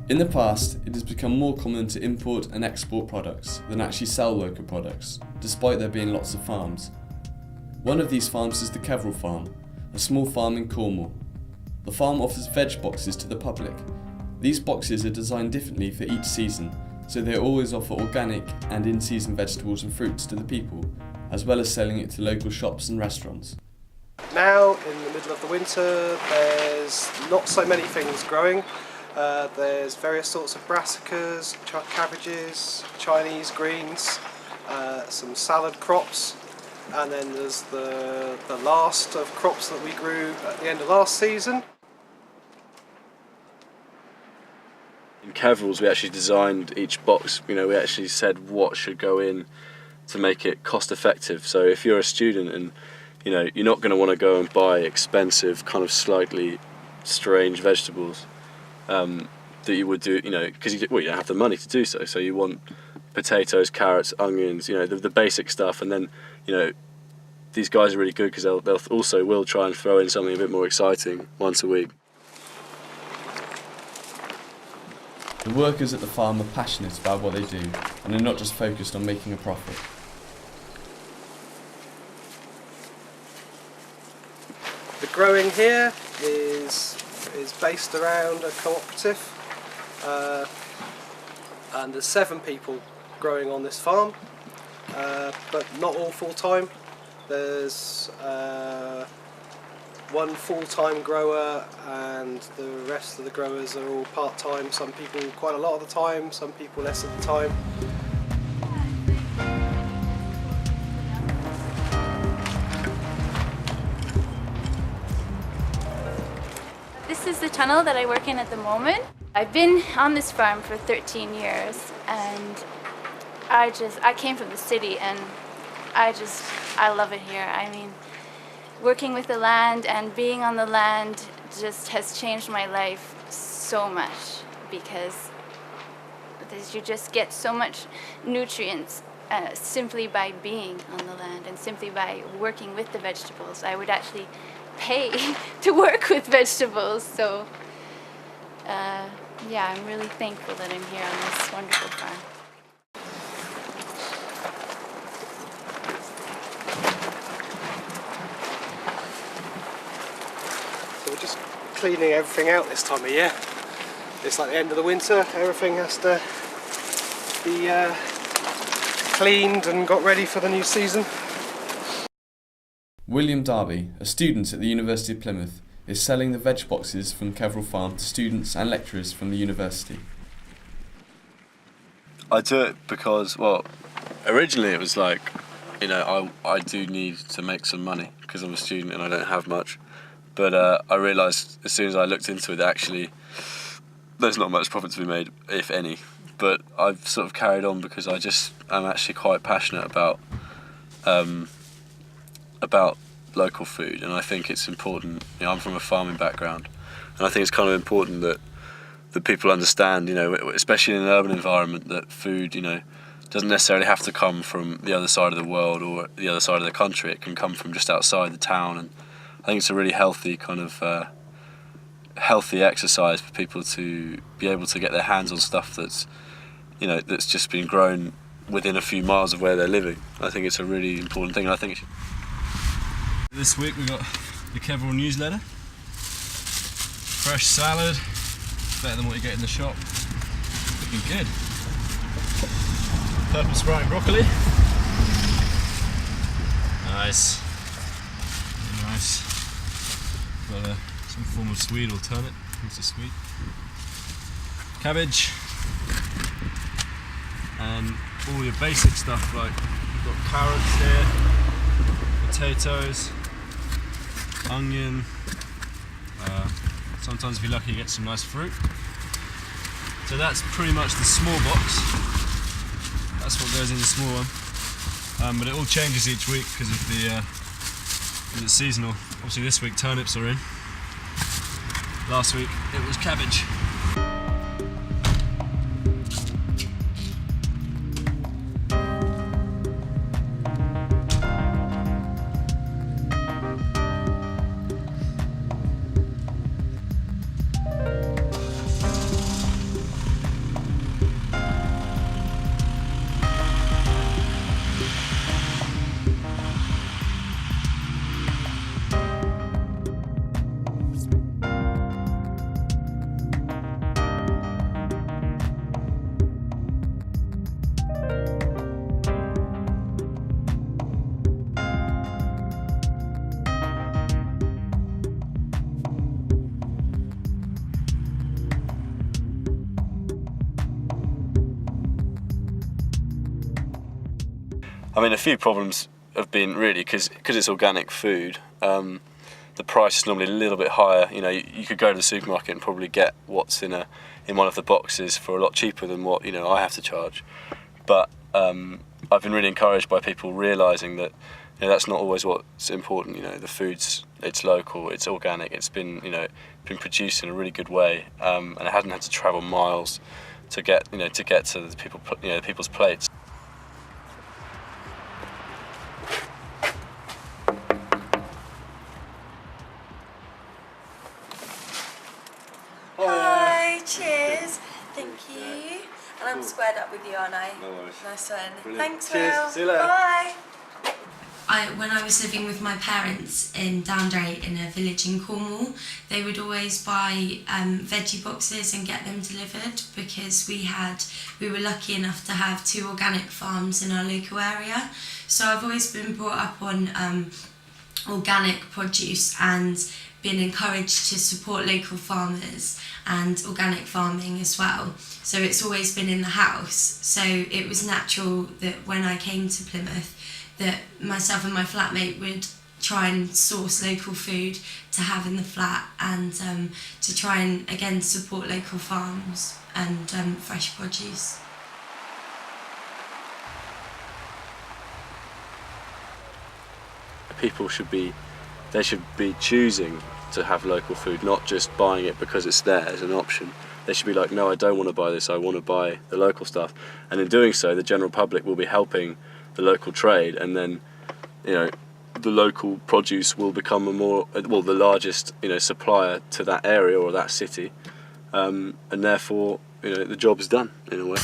In the past, it has become more common to import and export products than actually sell local products, despite there being lots of farms. One of these farms is the Cornwall farm, a small farm in Cornwall. The farm offers veg boxes to the public. These boxes are designed differently for each season, so they always offer organic and in-season vegetables and fruits to the people, as well as selling it to local shops and restaurants. Now, in the middle of the winter, there's not so many things growing. There's various sorts of brassicas, cabbages, Chinese greens, some salad crops, and then there's the last of crops that we grew at the end of last season. In Cornwall's, we actually designed each box. We actually said what should go in to make it cost effective. So if you're a student and you're not going to want to go and buy expensive, kind of slightly strange vegetables that you would do, because you don't have the money to do so. So you want potatoes, carrots, onions, the basic stuff, and then these guys are really good because they'll also will try and throw in something a bit more exciting once a week. The workers at the farm are passionate about what they do and are not just focused on making a profit. The growing here is based around a cooperative, and there's 7 people growing on this farm, but not all full-time. There's one full-time grower and the rest of the growers are all part-time. Some people quite a lot of the time, some people less of the time. This is the tunnel that I work in at the moment. I've been on this farm for 13 years and I came from the city and I love it here. I mean, working with the land and being on the land just has changed my life so much because you just get so much nutrients simply by being on the land and simply by working with the vegetables. I would actually pay to work with vegetables, so yeah, I'm really thankful that I'm here on this wonderful farm. So we're just cleaning everything out this time of year. It's like the end of the winter, everything has to be cleaned and got ready for the new season. William Darby, a student at the University of Plymouth, is selling the veg boxes from Cornwall Farm to students and lecturers from the university. I do it because, well, originally it was like, I do need to make some money because I'm a student and I don't have much. But I realised as soon as I looked into it, actually, there's not much profit to be made, if any. But I've sort of carried on because I'm actually quite passionate about local food, and I think it's important. I'm from a farming background, and I think it's kind of important that people understand, especially in an urban environment, that food, doesn't necessarily have to come from the other side of the world or the other side of the country. It can come from just outside the town, and I think it's a really healthy kind of healthy exercise for people to be able to get their hands on stuff that's just been grown within a few miles of where they're living. I think it's a really important thing, and I think this week we got the Cornwall newsletter. Fresh salad, better than what you get in the shop. Looking good. Purple sprouting broccoli. Nice. Very nice. Got some form of Swede or turnip. It's a Swede. Cabbage. And all your basic stuff, like we've got carrots here, potatoes, onion, sometimes if you're lucky you get some nice fruit. So that's pretty much the small box. That's what goes in the small one. But it all changes each week because it's seasonal. Obviously this week turnips are in. Last week it was cabbage. I mean, a few problems have been really because it's organic food. The price is normally a little bit higher. You know, you could go to the supermarket and probably get what's in one of the boxes for a lot cheaper than what I have to charge. But I've been really encouraged by people realising that that's not always what's important. It's local, it's organic, it's been been produced in a really good way, and it hasn't had to travel miles to get to the people's plates. Hi, cheers. Thank you. And I'm squared up with you, aren't I? No worries. Nice one. Brilliant. Thanks, Cheers. Will. See you later. Bye. When I was living with my parents in Downdrate in a village in Cornwall, they would always buy veggie boxes and get them delivered because we were lucky enough to have 2 organic farms in our local area. So I've always been brought up on organic produce and been encouraged to support local farmers and organic farming as well. So it's always been in the house. So it was natural that when I came to Plymouth that myself and my flatmate would try and source local food to have in the flat and to try and again support local farms and fresh produce. People should be choosing to have local food, not just buying it because it's there as an option. They should be like, no, I don't want to buy this, I want to buy the local stuff. And in doing so, the general public will be helping the local trade, and then the local produce will become the largest supplier to that area or that city, and therefore the job is done in a way.